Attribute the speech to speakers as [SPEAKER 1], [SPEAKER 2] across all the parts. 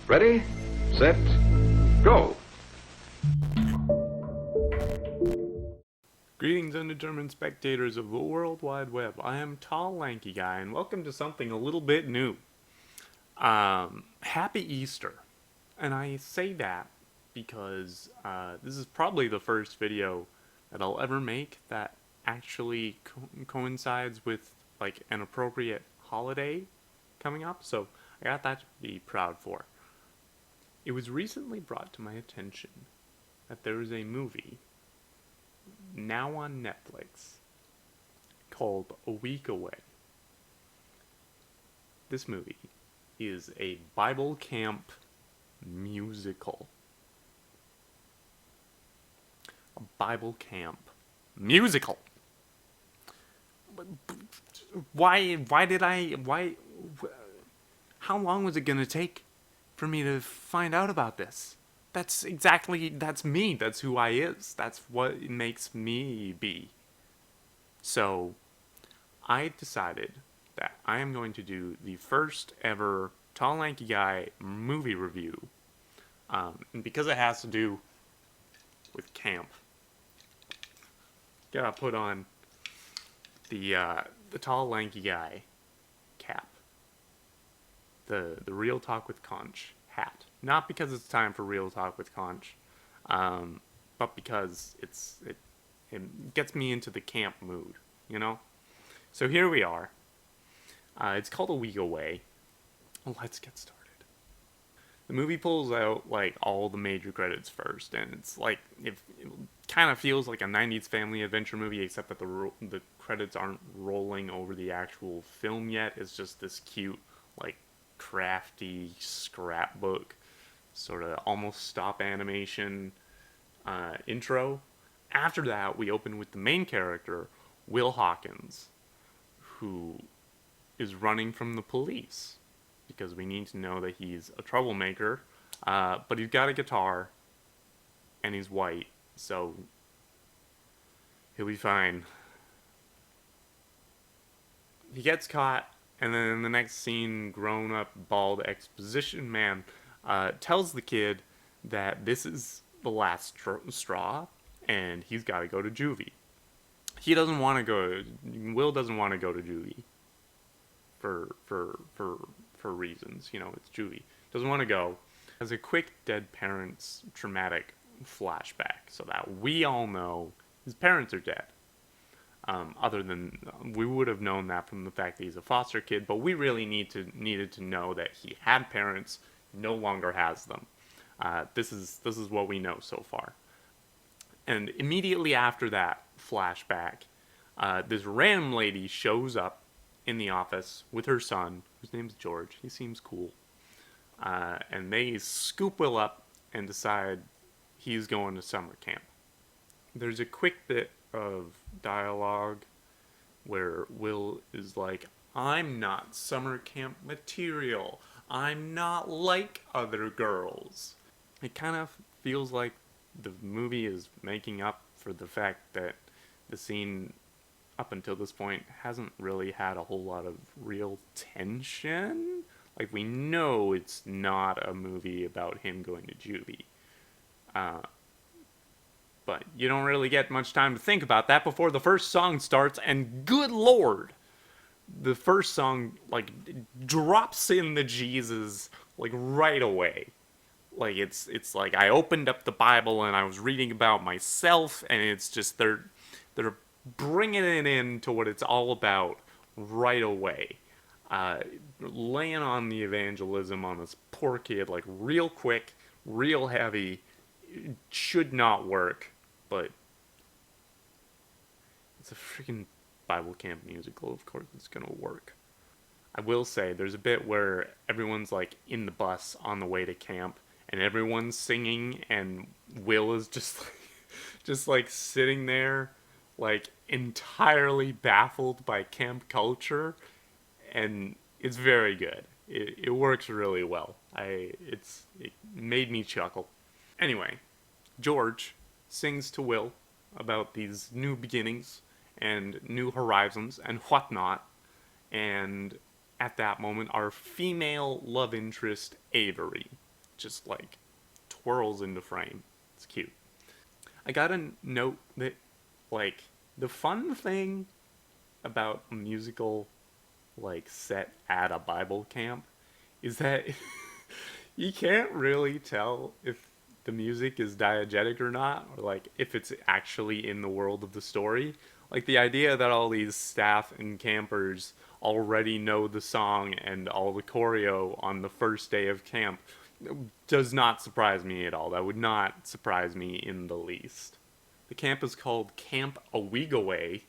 [SPEAKER 1] Ready, set, go.
[SPEAKER 2] Greetings, undetermined spectators of the World Wide Web. I am Tall Lanky Guy, and welcome to something a little bit new. Happy Easter. And I say that because this is probably the first video that I'll ever make that actually coincides with like an appropriate holiday coming up, so I got that to be proud for. It was recently brought to my attention that there is a movie now on Netflix called A Week Away. This movie is a Bible camp musical. A Bible camp musical. How long was it gonna take for me to find out about this? That's me, that's who I is, that's what makes me be. So, I decided that I am going to do the first ever Tall Lanky Guy movie review. And because it has to do with camp, gotta put on the Tall Lanky Guy cap. The Real Talk with Conch hat. Not because it's time for Real Talk with Conch, but because it gets me into the camp mood, you know? So here we are. It's called A Week Away. Let's get started. The movie pulls out like all the major credits first, and it's like it kind of feels like a 90s family adventure movie, except that the credits aren't rolling over the actual film yet. It's just this cute, like, crafty scrapbook, sort of almost stop animation intro. After that, we open with the main character, Will Hawkins, who is running from the police because we need to know that he's a troublemaker, but he's got a guitar and he's white, so he'll be fine. He gets caught, and then in the next scene, grown-up, bald exposition man tells the kid that this is the last straw, and he's got to go to juvie. He doesn't want to go. Will doesn't want to go to juvie. For reasons, you know, it's juvie. Doesn't want to go. Has a quick dead parents traumatic flashback, so that we all know his parents are dead. Other than we would have known that from the fact that he's a foster kid, but we really needed to know that he had parents, no longer has them. This is what we know so far. And immediately after that flashback, this random lady shows up in the office with her son, whose name's George. He seems cool. And they scoop Will up and decide he's going to summer camp. There's a quick bit of dialogue where Will is like, I'm not summer camp material. I'm not like other girls. It kind of feels like the movie is making up for the fact that the scene up until this point hasn't really had a whole lot of real tension. Like, we know it's not a movie about him going to juvie. But you don't really get much time to think about that before the first song starts, and good lord, the first song, like, drops in the Jesus, like, right away. Like, it's like I opened up the Bible and I was reading about myself, and it's just, they're bringing it in to what it's all about right away. Laying on the evangelism on this poor kid, like, real quick, real heavy. It should not work, but it's a freaking Bible camp musical. Of course it's gonna work. I will say, there's a bit where everyone's, like, in the bus on the way to camp, and everyone's singing, and Will is just like sitting there, like, entirely baffled by camp culture, and it's very good. It works really well. It made me chuckle. Anyway, George sings to Will about these new beginnings and new horizons and whatnot, and at that moment, our female love interest, Avery, just like twirls into frame. It's cute. I gotta note that, like, the fun thing about a musical, like, set at a Bible camp is that you can't really tell if the music is diegetic or not, or, like, if it's actually in the world of the story. Like, the idea that all these staff and campers already know the song and all the choreo on the first day of camp does not surprise me at all. That would not surprise me in the least. The camp is called Camp Awigaway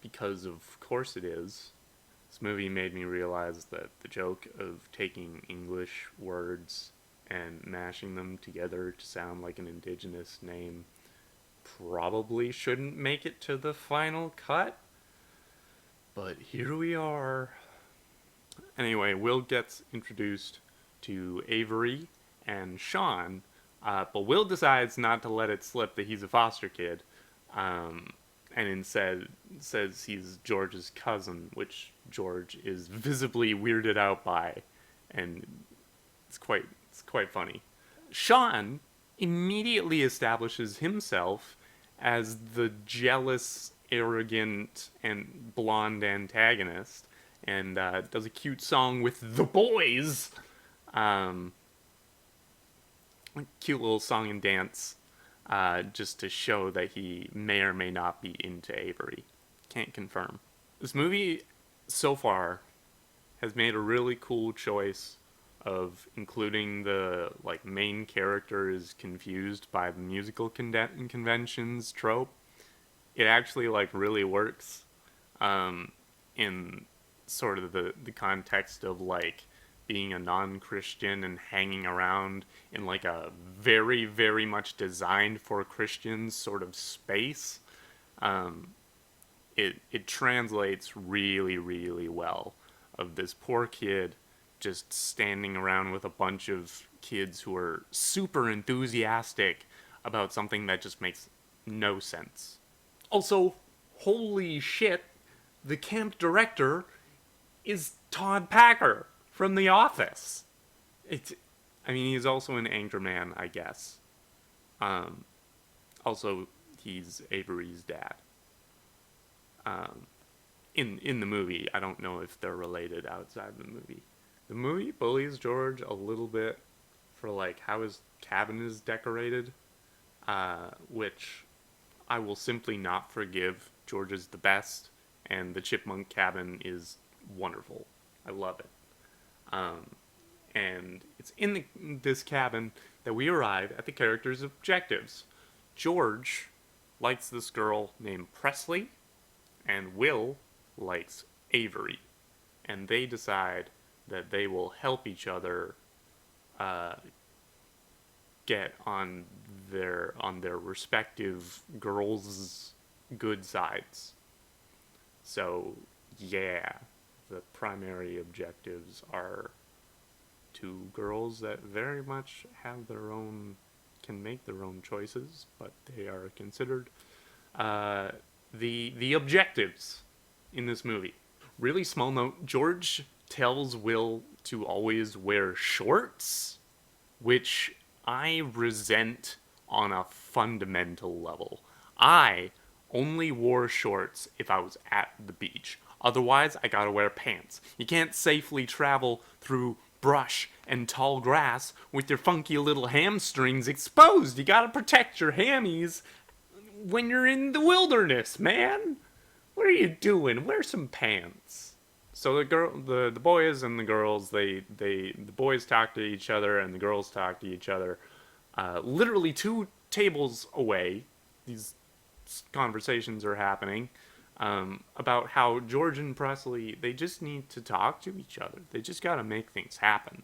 [SPEAKER 2] because, of course, it is. This movie made me realize that the joke of taking English words and mashing them together to sound like an indigenous name probably shouldn't make it to the final cut. But here we are. Anyway, Will gets introduced to Avery and Sean, but Will decides not to let it slip that he's a foster kid, and instead says he's George's cousin, which George is visibly weirded out by, and it's quite funny. Sean immediately establishes himself as the jealous, arrogant, and blonde antagonist, and does a cute song with the boys. Cute little song and dance, just to show that he may or may not be into Avery. Can't confirm. This movie, so far, has made a really cool choice of including the, like, main character is confused by the musical conventions trope. It actually, like, really works in sort of the context of, like, being a non-Christian and hanging around in, like, a very, very much designed for Christians sort of space. It translates really, really well, of this poor kid just standing around with a bunch of kids who are super enthusiastic about something that just makes no sense. Also, holy shit, the camp director is Todd Packer from The Office. He's also an Anchorman, I guess. Also, he's Avery's dad. In the movie, I don't know if they're related outside the movie. The movie bullies George a little bit for, like, how his cabin is decorated, which I will simply not forgive. George is the best, and the chipmunk cabin is wonderful. I love it. And it's in this cabin that we arrive at the characters' objectives. George likes this girl named Presley, and Will likes Avery. And they decide that they will help each other get on their respective girls' good sides. So, yeah, the primary objectives are two girls that very much have can make their own choices, but they are considered the objectives in this movie. Really small note, George tells Will to always wear shorts, which I resent on a fundamental level. I only wore shorts if I was at the beach. Otherwise, I gotta wear pants. You can't safely travel through brush and tall grass with your funky little hamstrings exposed. You gotta protect your hammies when you're in the wilderness, man. What are you doing? Wear some pants. So the boys and the girls, the boys talk to each other and the girls talk to each other. Literally 2 tables away, these conversations are happening about how George and Presley, they just need to talk to each other. They just got to make things happen.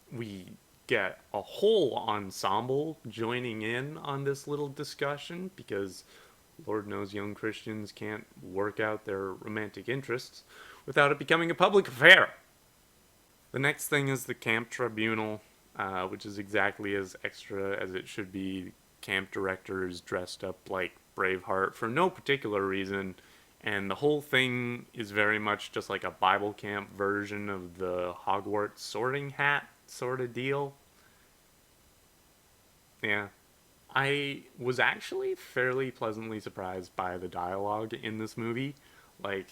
[SPEAKER 2] We get a whole ensemble joining in on this little discussion because Lord knows young Christians can't work out their romantic interests without it becoming a public affair. The next thing is the camp tribunal, which is exactly as extra as it should be. Camp director is dressed up like Braveheart for no particular reason, and the whole thing is very much just like a Bible camp version of the Hogwarts sorting hat sort of deal. Yeah. I was actually fairly pleasantly surprised by the dialogue in this movie. Like,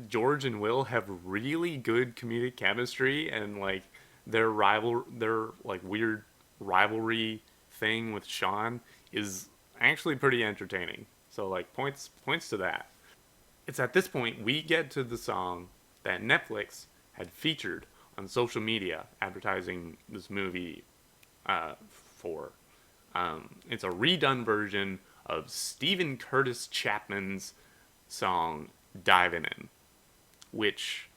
[SPEAKER 2] George and Will have really good comedic chemistry, and like their like weird rivalry thing with Sean is actually pretty entertaining. So like points to that. It's at this point we get to the song that Netflix had featured on social media advertising this movie for. It's a redone version of Stephen Curtis Chapman's song "Divin' In," which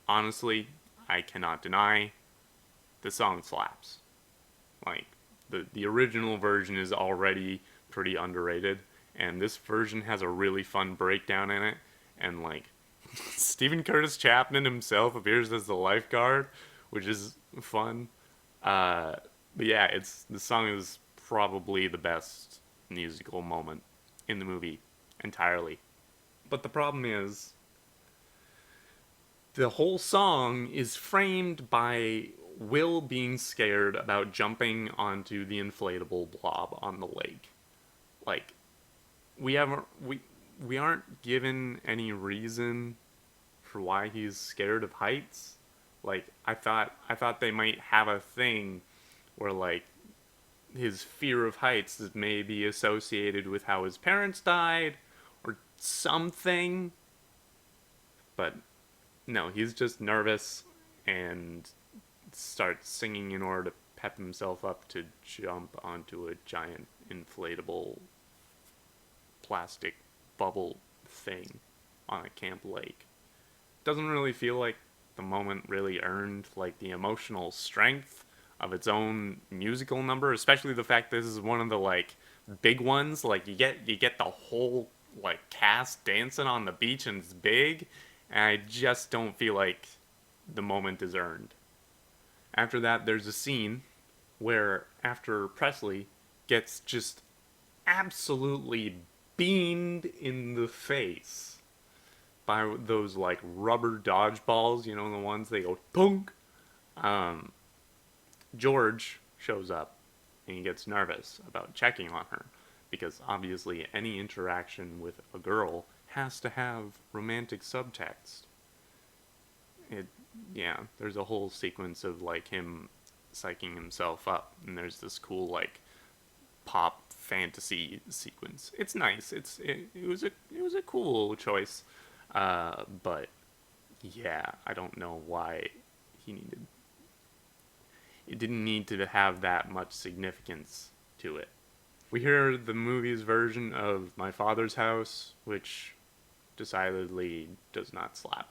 [SPEAKER 2] honestly I cannot deny the song slaps. Like the original version is already pretty underrated, and this version has a really fun breakdown in it, and like Stephen Curtis Chapman himself appears as the lifeguard, which is fun. Uh, but yeah, it's the song is probably the best musical moment in the movie entirely. But the problem is the whole song is framed by Will being scared about jumping onto the inflatable blob on the lake. Like we haven't we aren't given any reason for why he's scared of heights. Like I thought they might have a thing where like his fear of heights is maybe associated with how his parents died or something. But no, he's just nervous and starts singing in order to pep himself up to jump onto a giant inflatable plastic bubble thing on a camp lake. Doesn't really feel like the moment really earned like the emotional strength of its own musical number, especially the fact this is one of the like big ones. Like you get the whole like cast dancing on the beach and it's big, and I just don't feel like the moment is earned. After that, there's a scene where after Presley gets just absolutely beamed in the face by those like rubber dodgeballs, you know, the ones they go tunk. Um, George shows up and he gets nervous about checking on her because obviously any interaction with a girl has to have romantic subtext. It, yeah, there's a whole sequence of like him psyching himself up, and there's this cool like pop fantasy sequence. It's nice. It was a cool choice, but yeah, I don't know why he needed. It didn't need to have that much significance to it. We hear the movie's version of My Father's House, which decidedly does not slap.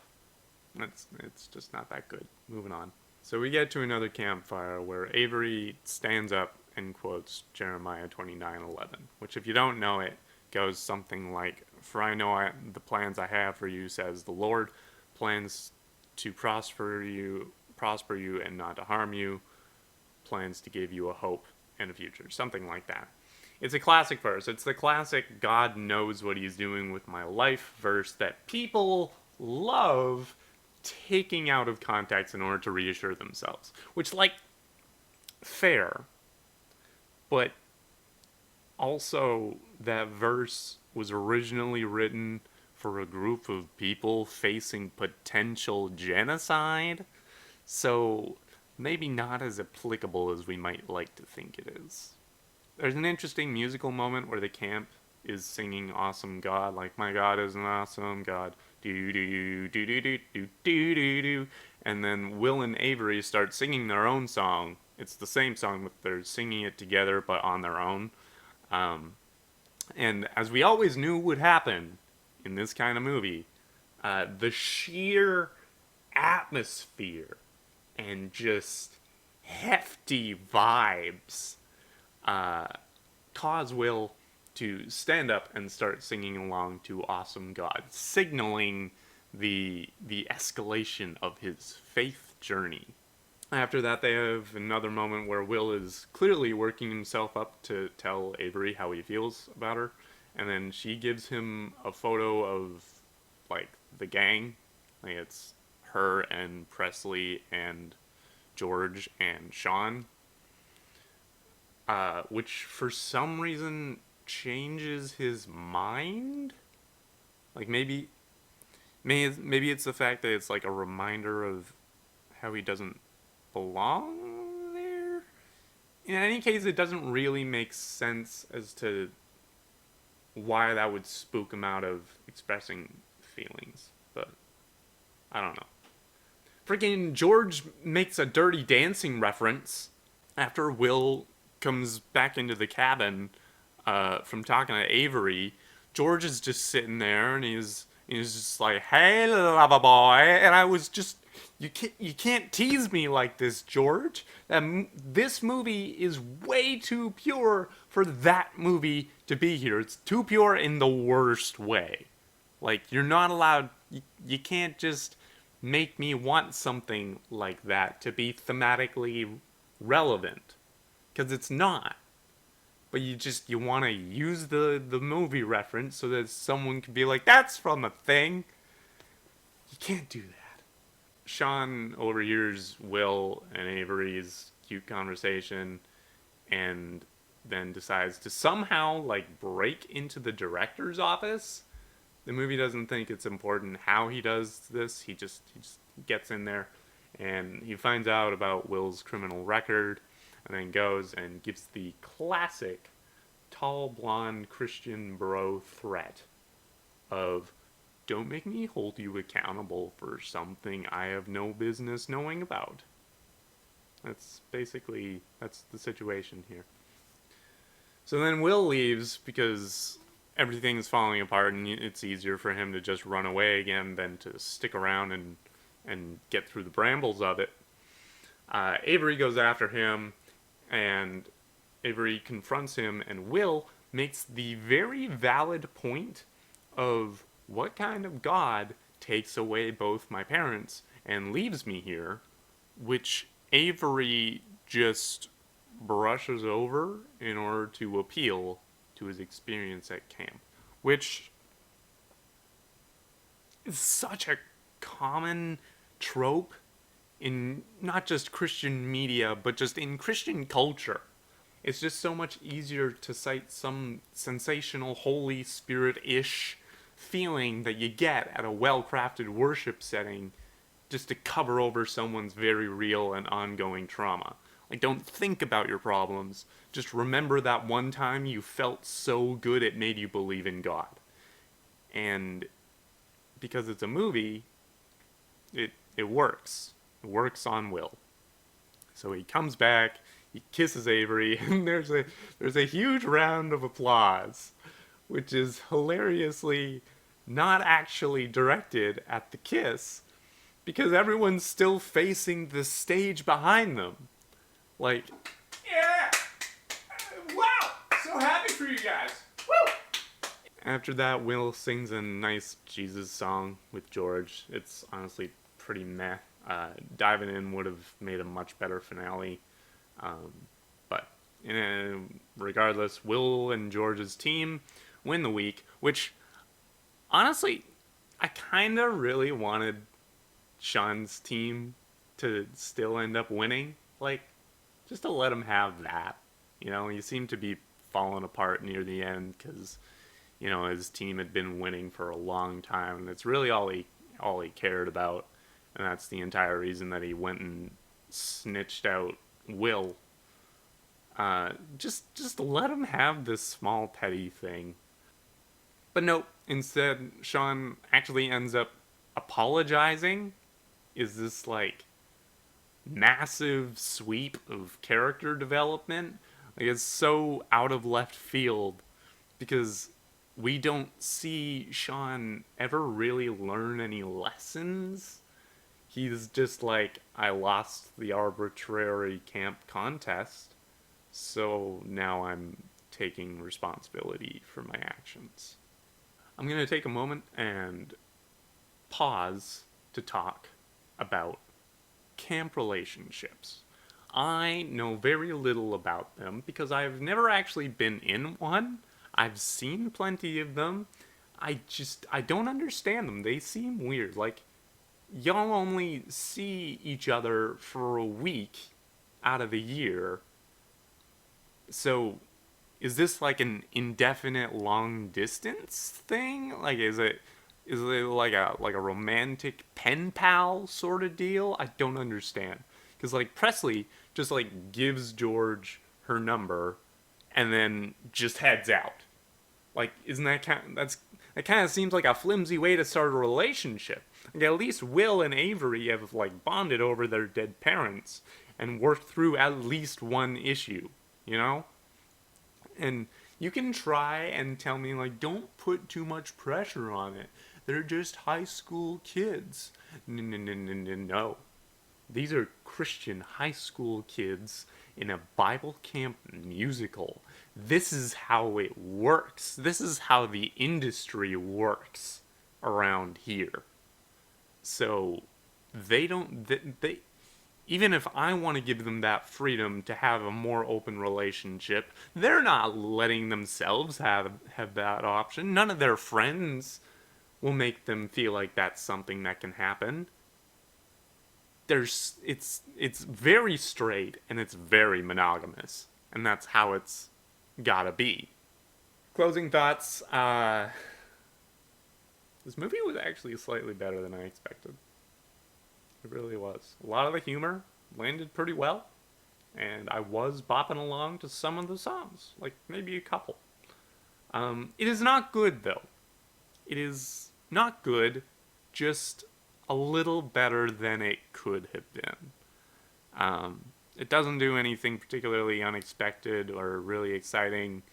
[SPEAKER 2] It's just not that good. Moving on. So we get to another campfire where Avery stands up and quotes Jeremiah 29:11, which if you don't know it goes something like, "For I know the plans I have for you, says the Lord, plans to prosper you and not to harm you, plans to give you a hope and a future," something like that. It's a classic verse. It's the classic God knows what he's doing with my life verse that people love taking out of context in order to reassure themselves. Which, like, fair. But also, that verse was originally written for a group of people facing potential genocide. So, maybe not as applicable as we might like to think it is. There's an interesting musical moment where the camp is singing "Awesome God," like "My God is an awesome God," do do do do do do do do do, and then Will and Avery start singing their own song. It's the same song, but they're singing it together, but on their own. Um, and as we always knew would happen in this kind of movie, the sheer atmosphere and just hefty vibes cause Will to stand up and start singing along to "Awesome God," signaling the escalation of his faith journey. After that, they have another moment where Will is clearly working himself up to tell Avery how he feels about her, and then she gives him a photo of like the gang. Like it's her and Presley and George and Sean. which for some reason changes his mind. Like maybe it's the fact that it's like a reminder of how he doesn't belong there. In any case, it doesn't really make sense as to why that would spook him out of expressing feelings. But I don't know. Freaking George makes a Dirty Dancing reference after Will comes back into the cabin from talking to Avery. George is just sitting there and he's just like, "Hey, lover boy," and I was just, you can't tease me like this, George. This movie is way too pure for that movie to be here. It's too pure in the worst way. Like, you're not allowed. You can't just make me want something like that to be thematically relevant, because it's not. But you want to use the movie reference so that someone can be like, "That's from a thing." You can't do that. Sean overhears Will and Avery's cute conversation and then decides to somehow like break into the director's office. The movie doesn't think it's important how he does this. He just gets in there and he finds out about Will's criminal record and then goes and gives the classic tall blonde Christian bro threat of, "Don't make me hold you accountable for something I have no business knowing about." That's the situation here. So then Will leaves because everything's falling apart and it's easier for him to just run away again than to stick around and get through the brambles of it. Avery goes after him and Avery confronts him, and Will makes the very valid point of, what kind of God takes away both my parents and leaves me here, which Avery just brushes over in order to appeal to his experience at camp, which is such a common trope in not just Christian media, but just in Christian culture. It's just so much easier to cite some sensational Holy Spirit-ish feeling that you get at a well-crafted worship setting just to cover over someone's very real and ongoing trauma. Like, don't think about your problems. Just remember that one time you felt so good it made you believe in God. And because it's a movie, it works. It works on Will. So he comes back, he kisses Avery, and there's a huge round of applause, which is hilariously not actually directed at the kiss, because everyone's still facing the stage behind them. Like, yeah! Wow! So happy for you guys! Woo! After that, Will sings a nice Jesus song with George. It's honestly pretty meh. Diving in would have made a much better finale. But regardless, Will and George's team win the week, which, honestly, I kind of really wanted Sean's team to still end up winning. Like, just to let him have that. You know, he seemed to be falling apart near the end because, you know, his team had been winning for a long time, and it's really all he cared about. And that's the entire reason that he went and snitched out Will. Just let him have this small petty thing. But nope, instead, Sean actually ends up apologizing. Is this like massive sweep of character development? Like, it's so out of left field because we don't see Sean ever really learn any lessons. He's just like, I lost the arbitrary camp contest, so now I'm taking responsibility for my actions. I'm going to take a moment and pause to talk about camp relationships. I know very little about them because I've never actually been in one. I've seen plenty of them. I don't understand them. They seem weird. Like, y'all only see each other for a week out of the year. So, is this like an indefinite long distance thing? Like, is it like a romantic pen pal sort of deal? I don't understand. Because like Presley just like gives George her number, and then just heads out. Like, isn't that that kind of seems like a flimsy way to start a relationship? Like, at least Will and Avery have like bonded over their dead parents and worked through at least one issue, you know? And you can try and tell me like, don't put too much pressure on it. They're just high school kids. No. These are Christian high school kids in a Bible camp musical. This is how it works. This is how the industry works around here. So they don't they even if I want to give them that freedom to have a more open relationship, they're not letting themselves have that option. None of their friends will make them feel like that's something that can happen. It's very straight and it's very monogamous, and that's how it's gotta be. Closing thoughts. This movie was actually slightly better than I expected. It really was. A lot of the humor landed pretty well, and I was bopping along to some of the songs, like maybe a couple. It is not good though. It is not good, just a little better than it could have been. It doesn't do anything particularly unexpected or really exciting.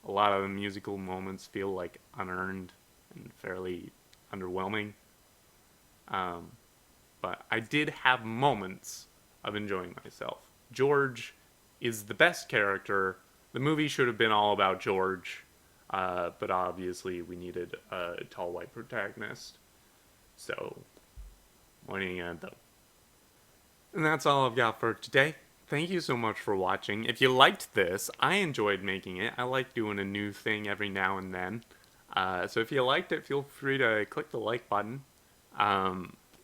[SPEAKER 2] A lot of the musical moments feel like unearned and fairly underwhelming. Um, but I did have moments of enjoying myself. George is the best character. The movie should have been all about George, but obviously we needed a tall white protagonist. So, what are you gonna do? And that's all I've got for today. Thank you so much for watching. If you liked this, I enjoyed making it. I like doing a new thing every now and then. So if you liked it, feel free to click the like button.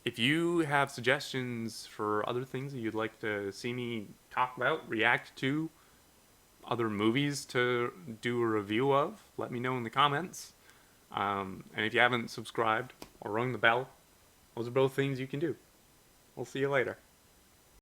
[SPEAKER 2] If you have suggestions for other things that you'd like to see me talk about, react to, other movies to do a review of, let me know in the comments. And if you haven't subscribed or rung the bell, those are both things you can do. We'll see you later.